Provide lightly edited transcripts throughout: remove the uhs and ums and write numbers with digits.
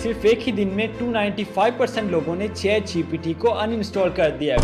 सिर्फ एक ही दिन में 295% लोगों ने चैट जीपीटी को अनइंस्टॉल कर दिया।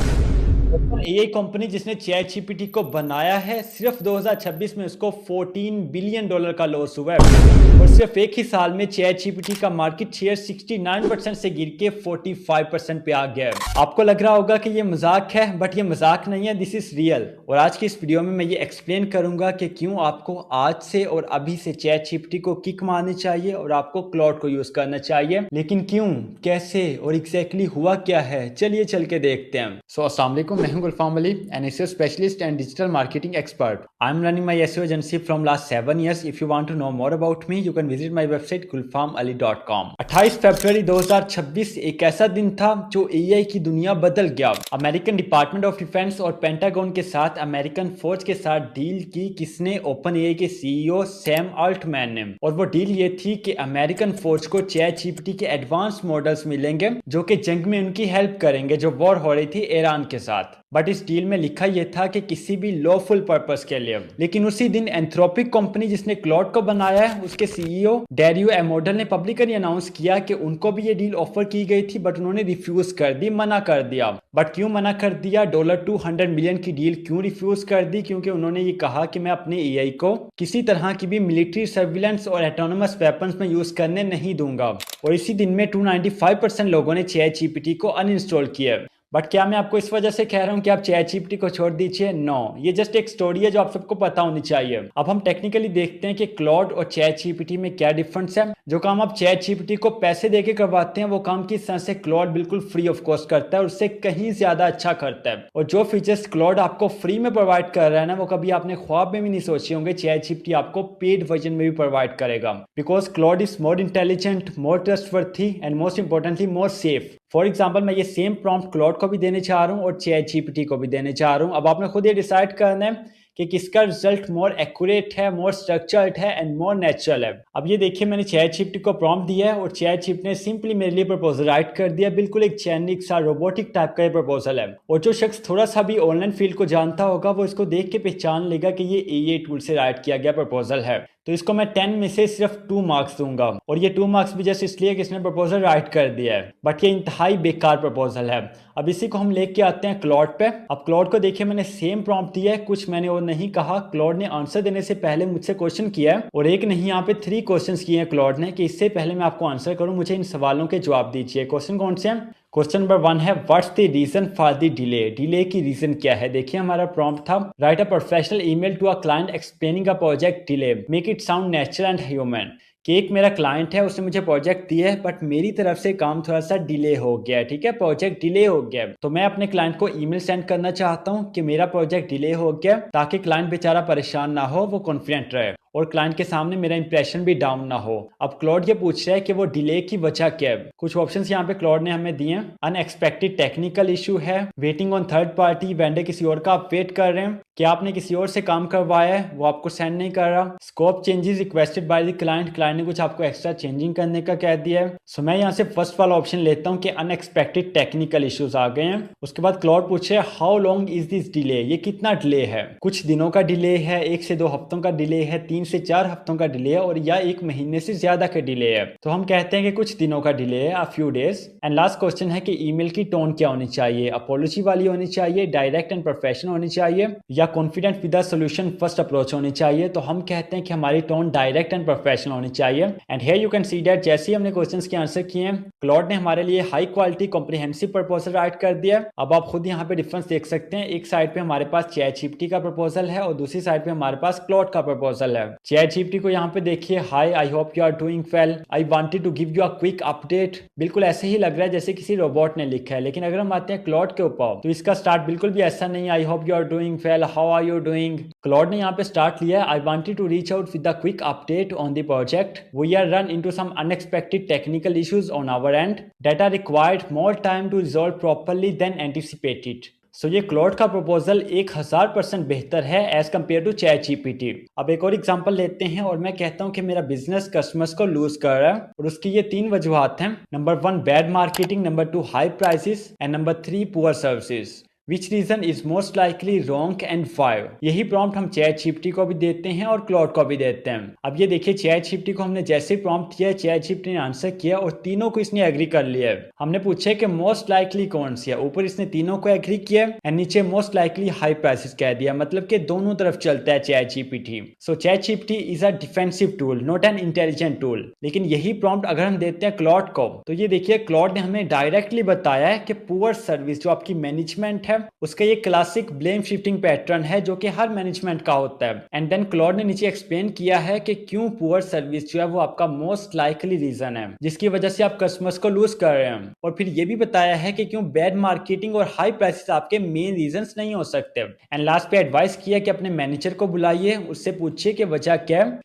एआई कंपनी जिसने चैट जीपीटी को बनाया है, सिर्फ 2026 में उसको $14 बिलियन का लॉस हुआ है और सिर्फ एक ही साल में चैट जीपीटी का मार्केट शेयर 69% से गिर के 45% पे आ गया है। आपको लग रहा होगा कि ये मजाक है, बट ये मजाक नहीं है, दिस इज रियल। और आज की इस वीडियो में मैं ये एक्सप्लेन करूंगा कि क्यों आपको आज से और अभी से चैट जीपीटी को किक मारनी चाहिए और आपको क्लाउड को यूज करना चाहिए। लेकिन क्यों, कैसे और एग्जैक्टली हुआ क्या है, चलिए चल के देखते हैं। सो अस्सलाम वालेकुम, मैं हूं Gulfam Ali, an SEO specialist and digital marketing expert. I am running my SEO agency from last 7 years. If you want to know more about me, you can visit my website gulfamali.com. 28 फरवरी 2026 एक ऐसा दिन था जो एआई की दुनिया बदल गया। American department of defence और पेंटागन के साथ अमेरिकन फौज के साथ डील की किसने? ओपन एआई के सीईओ सैम अल्टमैन ने। और वो डील ये थी कि अमेरिकन फौज को चैट जीपीटी के एडवांस मॉडल्स मिलेंगे जो कि जंग में उनकी हेल्प करेंगे, जो वॉर हो रही थी ईरान के साथ। बट इस डील में लिखा यह था कि किसी भी लॉफुल पर्पस के लिए। लेकिन उसी दिन एंथ्रोपिक कंपनी जिसने क्लाउड को बनाया है, उसके सीईओ डेरियो एमोडल ने पब्लिकली अनाउंस किया कि उनको भी ये डील ऑफर की गई थी, बट उन्होंने रिफ्यूज कर दी, मना कर दिया। बट क्यों मना कर दिया? $200 मिलियन की डील क्यों रिफ्यूज कर दी? क्योंकि उन्होंने ये कहा कि मैं अपने एआई को किसी तरह की भी मिलिट्री सर्विलेंस और ऑटोनोमस वेपन्स में यूज करने नहीं दूंगा। और इसी दिन में 295% लोगों ने चैट जीपीटी को अनइंस्टॉल किया। बट क्या मैं आपको इस वजह से कह रहा हूं कि आप चैट जीपीटी को छोड़ दीजिए? नो, ये जस्ट एक स्टोरी है जो आप सबको पता होनी चाहिए। अब हम टेक्निकली देखते हैं कि क्लाउड और चैट जीपीटी में क्या डिफरेंस है। जो काम आप चैट जीपीटी को पैसे देके करवाते हैं, वो काम किस तरह से क्लाउड बिल्कुल फ्री ऑफ कॉस्ट करता है और उससे कहीं ज्यादा अच्छा करता है। और जो फीचर्स क्लाउड आपको फ्री में प्रोवाइड कर रहा है ना, वो कभी आपने ख्वाब में भी नहीं सोचे होंगे चैट जीपीटी आपको पेड वर्जन में भी प्रोवाइड करेगा। Because cloud is more intelligent, more trustworthy and most importantly more safe. For example, मैं ये सेम प्रॉम्प्ट क्लाउड को भी देने चाह रहा हूँ और चैट जीपीटी को भी देने चाह रहा हूँ। अब आपने खुद ये डिसाइड करना है कि किसका रिजल्ट मोर एक्यूरेट है, मोर स्ट्रक्चर्ड है एंड मोर नेचुरल है। अब ये देखिए, मैंने चैट जीपीटी को प्रॉम्प्ट दिया है और चैट जीपीटी ने सिंपली मेरे लिए प्रपोजल राइट कर दिया। बिल्कुल एक जेनेरिक सा रोबोटिक टाइप का ये प्रपोजल है। और जो शख्स थोड़ा सा भी ऑनलाइन फील्ड को जानता होगा, वो इसको देख के पहचान लेगा कि ये एआई टूल से राइट किया गया प्रपोजल है। तो इसको मैं 10 में से सिर्फ 2 मार्क्स दूंगा। और ये 2 मार्क्स भी जस्ट इसलिए कि इसने प्रपोजल राइट कर दिया है, बट ये इंतहाई बेकार प्रपोजल है। अब इसी को हम लेके आते हैं क्लाउड पे। अब क्लाउड को देखिए, मैंने सेम प्रॉम्प्ट दिया है, कुछ मैंने और नहीं कहा। क्लाउड ने आंसर देने से पहले मुझसे क्वेश्चन किया है, और एक नहीं यहाँ पे 3 क्वेश्चन किए हैं क्लाउड ने कि इससे पहले मैं आपको आंसर करूँ, मुझे इन सवालों के जवाब दीजिए। क्वेश्चन कौन से हैं? क्वेश्चन नंबर 1 है, what's the reason for the delay? Delay की रीजन क्या है? देखिए, हमारा प्रॉम्प्ट था, write a professional email to a client explaining a project delay, make it sound natural and human. कि एक मेरा क्लाइंट है, उसने मुझे प्रोजेक्ट दिया है, बट मेरी तरफ से काम थोड़ा सा डिले हो गया है। ठीक है, प्रोजेक्ट डिले हो गया, तो मैं अपने क्लाइंट को ईमेल सेंड करना चाहता हूँ कि मेरा प्रोजेक्ट डिले हो गया, ताकि क्लाइंट बेचारा परेशान ना हो, वो कॉन्फिडेंट रहे और क्लाइंट के सामने मेरा इंप्रेशन भी डाउन ना हो। अब क्लाउड ये पूछ रहा है कि वो डिले की वजह क्या है। कुछ ऑप्शंस यहाँ पे क्लाउड ने हमें दिए हैं। अनएक्सपेक्टेड टेक्निकल इशू है, waiting on third party, vendor किसी और का आप वेट कर रहे हैं, क्या आपने किसी और से काम करवाया है, वो आपको सेंड नहीं कर रहा, scope changes requested by the client, client ने कुछ आपको एक्स्ट्रा चेंजिंग करने का कह दिया है। सो मैं यहाँ से फर्स्ट वाला ऑप्शन लेता हूँ कि अनएक्सपेक्टेड टेक्निकल इश्यूज आ गए हैं। उसके बाद क्लाउड पूछे how long is this delay? ये कितना डिले है? कुछ दिनों का डिले है, 1 से 2 हफ्तों का डिले है, 3 से 4 हफ्तों का डिले है, और या 1 महीने से ज्यादा का डिले है। तो हम कहते हैं कि कुछ दिनों का डिले है, a few days. And last question है कि ईमेल की टोन क्या होनी चाहिए? अपोलॉजी वाली होनी चाहिए, डायरेक्ट एंड प्रोफेशनल होनी चाहिए, या confident with the solution first approach होनी चाहिए? तो हम कहते हैं कि हमारी टोन डायरेक्ट एंड प्रोफेशनल होनी चाहिए। And here you can see that जैसे ही हमने क्वेश्चंस के आंसर किए हैं, क्लाउड ने हमारे लिए high quality comprehensive proposal right कर दिया। अब आप खुद यहाँ पे डिफरेंस देख सकते हैं, एक साइड पे हमारे पास चैट जीपीटी का प्रपोजल है और दूसरी साइड पे हमारे पास क्लाउड का प्रपोजल है। चैट जीपीटी को यहाँ पे देखिए, hi I hope you are doing well, I wanted to give you a quick update. बिल्कुल ऐसे ही लग रहा है जैसे किसी रोबोट ने लिखा है। लेकिन अगर हम आते हैं क्लाउड के ऊपर, तो इसका स्टार्ट बिल्कुल भी ऐसा नहीं, I hope you are doing well, how are you doing. Claude ने यहाँ पे स्टार्ट लिया है, I wanted to reach out with a quick update on the project, we are run into some unexpected technical issues on our end that are required more time to resolve properly than anticipated. So ये Claude का proposal 1000% बेहतर है as compare to ChatGPT. अब एक और example लेते हैं और मैं कहता हूं कि मेरा बिजनेस कस्टमर्स को लूज कर रहा है, और उसकी ये 3 वजूहात हैं। Number 1 bad marketing, number 2 high prices, and number 3 poor services. Which reason is most likely wrong and why. यही प्रॉम्प्ट हम चैट जीपीटी को भी देते हैं और क्लॉड को भी देते हैं। अब ये देखिए चैट जीपीटी को हमने जैसे प्रॉम्प्ट किया, चैट जीपीटी ने आंसर किया और तीनों को इसने एग्री कर लिया है। हमने पूछा कि मोस्ट लाइकली कौन सी है, ऊपर इसने तीनों को एग्री किया एंड नीचे मोस्ट लाइकली हाई प्राइसेस कह दिया, मतलब कि दोनों तरफ चलता है ChatGPT. So chat GPT is a defensive tool, not an intelligent tool. लेकिन यही प्रॉम्प्ट अगर हम देते हैं क्लॉड को, तो ये देखिए क्लॉड ने हमें डायरेक्टली बताया है कि पुअर सर्विस जो आपकी मैनेजमेंट है उसका ये क्लासिक ब्लेम शिफ्टिंग पैटर्न है जो कि हर मैनेजमेंट का होता है। एंड देन क्लॉड ने नीचे एक्सप्लेन किया है कि क्यों पुअर सर्विस जो है वो आपका मोस्ट लाइकली रीजन है जिसकी वजह से आप कस्टमर्स को लूज कर रहे हैं। और फिर ये भी बताया है कि क्यों बैड मार्केटिंग और हाई प्राइसेस आपके मेन रीजंस नहीं हो सकते। एंड लास्ट पे एडवाइस किया कि अपने मैनेजर को बुलाइए, उससे पूछिए कि वजह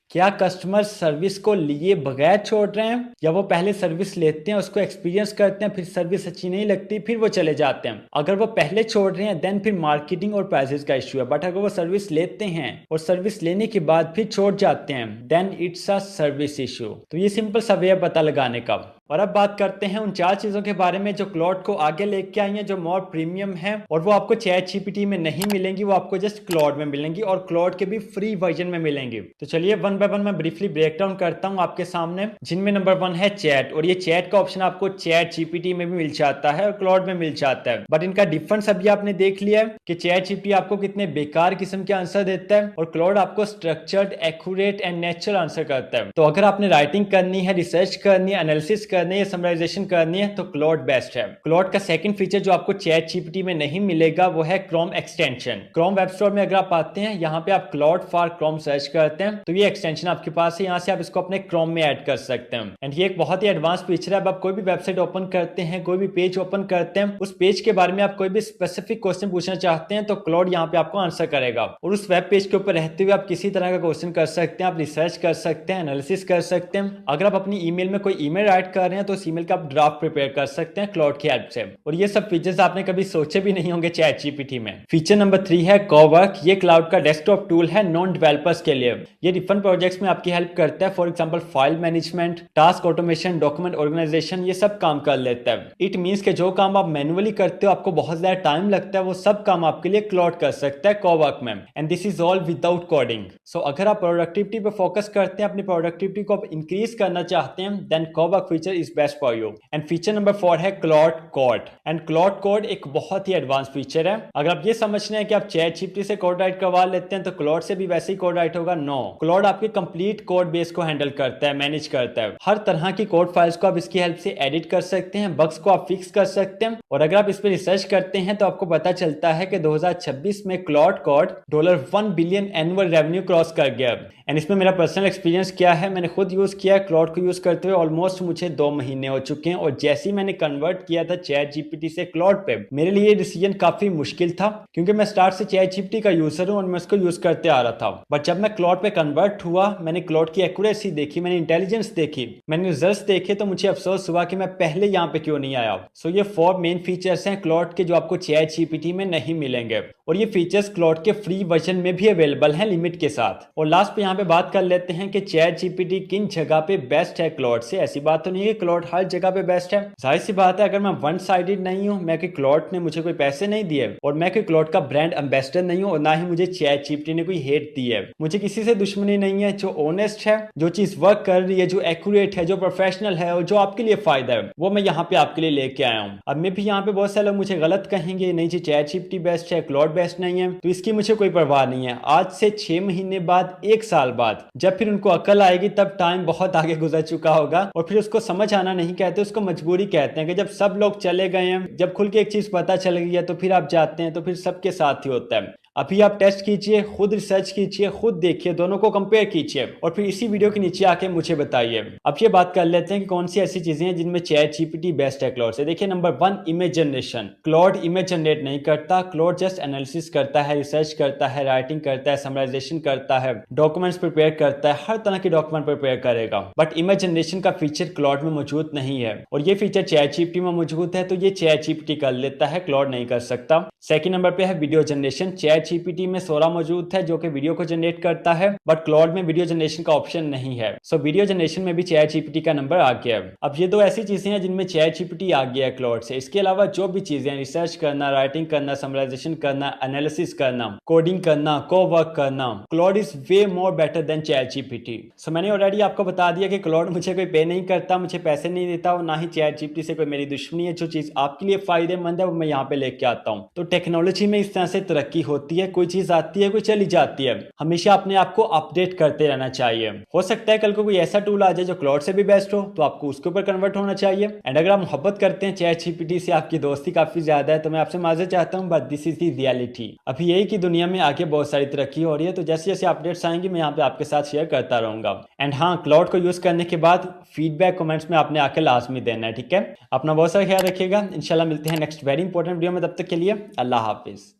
क्या कस्टमर सर्विस को लिए बगैर छोड़ रहे हैं या वो पहले सर्विस लेते हैं, उसको एक्सपीरियंस करते हैं, फिर सर्विस अच्छी नहीं लगती, फिर वो चले जाते हैं। अगर वो पहले छोड़ रहे हैं देन फिर मार्केटिंग और प्राइसेस का इश्यू है, बट अगर वो सर्विस लेते हैं और सर्विस लेने के बाद फिर छोड़ जाते हैं then it's a service issue. तो ये सिंपल सा वे है पता लगाने का। और अब बात करते हैं उन 4 चीजों के बारे में जो क्लॉड को आगे लेके आई हैं, जो मोर प्रीमियम है और वो आपको चैट जीपीटी में नहीं मिलेंगी, वो आपको जस्ट क्लॉड में मिलेंगी और क्लॉड के भी फ्री वर्जन में मिलेंगी। तो चलिए वन बाय वन मैं ब्रीफली ब्रेक डाउन करता हूं आपके सामने, जिनमें नंबर 1 है चैट। और ये चैट का ऑप्शन आपको चैट जीपीटी में भी मिल जाता है और क्लॉड में मिल जाता है, बट इनका डिफरेंस अभी आपने देख लिया है कि चैट जीपीटी आपको कितने बेकार किस्म के आंसर देता है और क्लॉड आपको structured, accurate and natural answer करता है। तो अगर आपने राइटिंग करनी है, रिसर्च करनी है, एनालिसिस करनी है, समराइजेशन करनी है तो क्लॉड बेस्ट है। क्लॉड का सेकंड फीचर जो आपको चैट जीपीटी में नहीं मिलेगा वो है Chrome extension. Chrome web store में अगर आप आते हैं, यहाँ पे आप क्लॉड फॉर क्रोम सर्च करते हैं तो ये एक्सटेंशन आपके पास है, यहाँ से आप इसको अपने क्रोम में ऐड कर सकते हैं। एंड ये एक बहुत ही एडवांस फीचर है। अब आप कोई भी वेबसाइट ओपन करते हैं, कोई भी पेज ओपन करते हैं, उस पेज के बारे में आप कोई भी स्पेसिफिक क्वेश्चन पूछना चाहते हैं तो क्लॉड यहाँ पे आपको आंसर करेगा। और उस वेब पेज के ऊपर रहते हुए आप किसी तरह का क्वेश्चन कर सकते हैं, आप रिसर्च कर सकते हैं, एनालिसिस कर सकते हैं। अगर आप अपनी ईमेल में कोई ईमेल राइट कर रहे हैं तो उस ईमेल का आप ड्राफ्ट प्रिपेयर कर सकते हैं क्लॉड की हेल्प से। और ये सब फीचर्स आपने कभी सोचे भी नहीं होंगे चैट जीपीटी में। फीचर नंबर 3 है कोवर्क। ये क्लाउड का डेस्कटॉप टूल है नॉन डेवलपर्स के लिए। ये डिफरेंट प्रोजेक्ट्स में आपकी हेल्प करता है, for example file management, task automation, document organisation, ये सब काम कर लेता है। इट मींस कि जो काम आप मैनुअली करते हो, आपको बहुत ज्यादा टाइम लगता है, वो सब काम आपके लिए क्लॉड कर सकता है कोवर्क में। And this is all without coding. So अगर आप प्रोडक्टिविटी पे फोकस करते हैं, अपनी प्रोडक्टिविटी को आप इंक्रीज करना चाहते हैं then cowork feature is best for you. And feature number 4 है Claude code. And Claude code एक बहुत ही एडवांस फीचर है। अगर आप ये समझने हैं कि आप चैट जीपीटी से कोड राइट करवा लेते हैं तो क्लॉड से भी वैसे ही कोड राइट होगा, नो। क्लॉड आपके कंप्लीट कोड बेस को हैंडल करता है, मैनेज करता है। हर तरह की कोड फाइल्स को आप इसकी हेल्प से एडिट कर सकते हैं, बग्स को आप फिक्स कर सकते हैं। और अगर आप इस पर रिसर्च करते हैं तो आपको पता चलता है कि 2026 में Claude code $1 billion annual revenue cross कर गया। एंड इसमें मेरा पर्सनल एक्सपीरियंस क्या है, मैंने खुद यूज किया क्लॉड को यूज करते हुए ऑलमोस्ट मुझे 2 महीने हो चुके हैं। और जैसे ही मैंने कन्वर्ट किया था चैट जीपीटी से क्लॉड पे, मेरे लिए डिसीजन काफी मुश्किल था क्योंकि मैं स्टार्ट से चैट जीपीटी का यूजर हूं और मैं उसको यूज करते आ रहा था। बट जब मैं क्लॉड पे कन्वर्ट हुआ, मैंने क्लॉड की एक्यूरेसी देखी, मैंने इंटेलिजेंस देखी, मैंने रिजल्ट्स देखे, तो मुझे अफसोस हुआ कि मैं पहले यहाँ पे क्यों नहीं आया। सो ये 4 मेन फीचर्स हैं क्लॉड के जो आपको चैट जीपीटी में नहीं मिलेंगे। और ये फीचर्स क्लॉड के फ्री वर्जन में भी अवेलेबल हैं लिमिट के साथ। और लास्ट पे यहाँ पे बात कर लेते हैं कि चैट जीपीटी किन जगह पे बेस्ट है क्लॉड से। ऐसी बात तो नहीं है कि क्लॉड हर जगह पे बेस्ट है। जाहिर सी बात है, अगर मैं वन साइडेड नहीं हूँ, मैं कि क्लॉड ने मुझे कोई पैसे नहीं दिए और मैं कि क्लॉड का ब्रांड एम्बेसडर नहीं हूँ और ना ही मुझे चैट जीपीटी ने कोई हेट दी है। मुझे किसी से दुश्मनी नहीं है। जो ऑनेस्ट है, जो चीज वर्क कर रही है, जो एक्यूरेट है, जो प्रोफेशनल है और जो आपके लिए फायदा है, वो मैं यहाँ पे आपके लिए लेके आया हूँ। अब मैं भी यहाँ पे बहुत सारे लोग मुझे गलत कहेंगे, नहीं जी चैट जीपीटी बेस्ट है, क्लॉड बेस्ट नहीं है, तो इसकी मुझे कोई परवाह नहीं है। आज से 6 महीने बाद, 1 साल बाद, जब फिर उनको अकल आएगी तब टाइम बहुत आगे गुजर चुका होगा और फिर उसको समझ आना नहीं कहते, उसको मजबूरी कहते हैं कि जब सब लोग चले गए हैं, जब खुल के एक चीज पता चल गई है तो फिर आप जाते हैं, तो फिर सबके साथ ही होता है। अभी आप टेस्ट कीजिए, खुद रिसर्च कीजिए, खुद देखिए, दोनों को कंपेयर कीजिए और फिर इसी वीडियो के नीचे आके मुझे बताइए। अब ये बात कर लेते हैं कि कौन सी ऐसी चीजें हैं जिनमें चैट जीपीटी बेस्ट है क्लॉड से। देखिए number 1, image generation. Claude image generate नहीं करता, क्लॉड जस्ट एनालिसिस करता है, रिसर्च करता है, राइटिंग करता है, समराइजेशन करता है, डॉक्यूमेंट्स प्रिपेयर करता है, हर तरह के डॉक्यूमेंट प्रिपेयर करेगा। बट इमेज जनरेशन का फीचर क्लॉड में मौजूद नहीं है और ये फीचर चैट जीपीटी में मौजूद है, तो ये चैट जीपीटी कर लेता है, क्लॉड नहीं कर सकता। सेकंड नंबर पे है वीडियो जनरेशन। चैट जीपीटी में सोरा मौजूद है जो कि वीडियो को जनरेट करता है, बट क्लॉड में वीडियो जनरेशन का ऑप्शन नहीं है। सो वीडियो जनरेशन में भी चैट जीपीटी का नंबर आ गया है। अब ये दो ऐसी चीजें हैं जिनमें चैट जीपीटी आ गया है क्लॉड से। इसके अलावा जो भी चीजें रिसर्च करना, राइटिंग करना, समराइजेशन करना, एनालिसिस करना, कोडिंग करना, को वर्क करना, Claude is way more better than ChatGPT. So मैंने ऑलरेडी आपको बता दिया कि क्लॉड मुझे कोई पे नहीं करता, मुझे पैसे नहीं देता और ना ही चैट जीपीटी से कोई मेरी दुश्मनी है। जो चीज आपके लिए फायदेमंद है वो मैं यहाँ पे लेके आता हूँ। तो टेक्नोलॉजी में इस तरह से तरक्की होती है, कोई चीज आती है, कोई चली जाती है, हमेशा अपने आप को अपडेट करते रहना चाहिए। हो सकता है कल को कोई ऐसा टूल आ जाए जो क्लॉड से भी बेस्ट हो, तो आपको उसके ऊपर कन्वर्ट होना चाहिए। एंड अगर आप मोहब्बत करते हैं चैट जीपीटी से, आपकी दोस्ती काफी ज्यादा है, तो मैं आपसे माजर चाहता हूँ, but this is the reality. अभी यही की दुनिया में आगे बहुत सारी तरक्की हो रही है, तो जैसे जैसे अपडेट्स आएंगे मैं यहाँ पे आपके साथ शेयर करता रहूंगा। एंड हाँ, क्लाउड को यूज करने के बाद फीडबैक कमेंट्स में आपने आके लाजमी देना है, ठीक है। अपना बहुत सारा ख्याल रखिएगा। इंशाल्लाह मिलते हैं नेक्स्ट वेरी इंपॉर्टेंट वीडियो में, तब तक के लिए अल्लाह हाफिज।